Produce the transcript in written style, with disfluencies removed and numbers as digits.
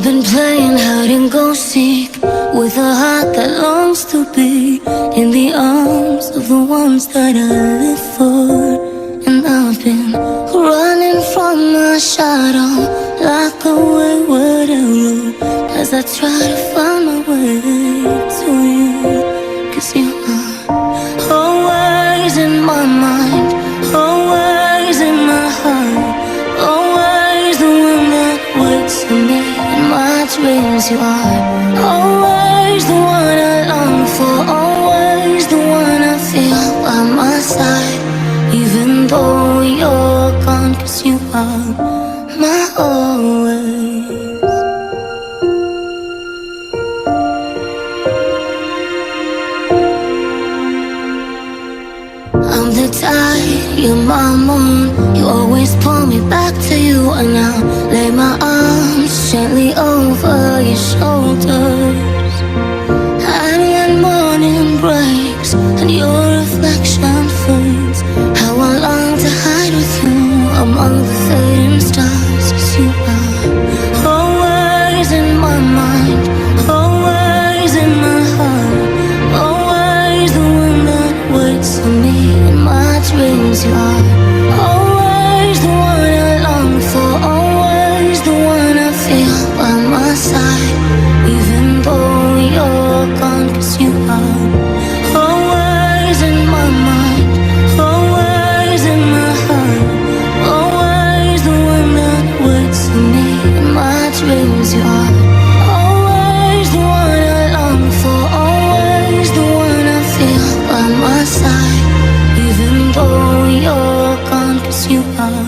I've been playing hide and go seek with a heart that longs to be in the arms of the ones that I live for. And I've been running from my shadow like a wayward arrow as I try to find my way to you. 'Cause you are always in my mind, always in my heart, always the one that waits for me in my dreams. You are always the one I long for, always the one I feel by my side, even though you're gone. 'Cause you are my always. I'm the tide, you're my moon. You always pull me back to you, and I'll lay my arms gently over your shoulders. And when morning breaks and your reflection fades, how I long to hide with you among the fading stars. 'Cause you are always in my mind, always in my heart, always the one that waits for me in my dreams. You are always the one I long for, always the one I feel by my side, even though you're gone. 'Cause you are always in my mind, always in my heart, always the one that waits for me in my dreams. You are always the one I long for, always the one I feel by my side, even though you're gone. 'Cause you are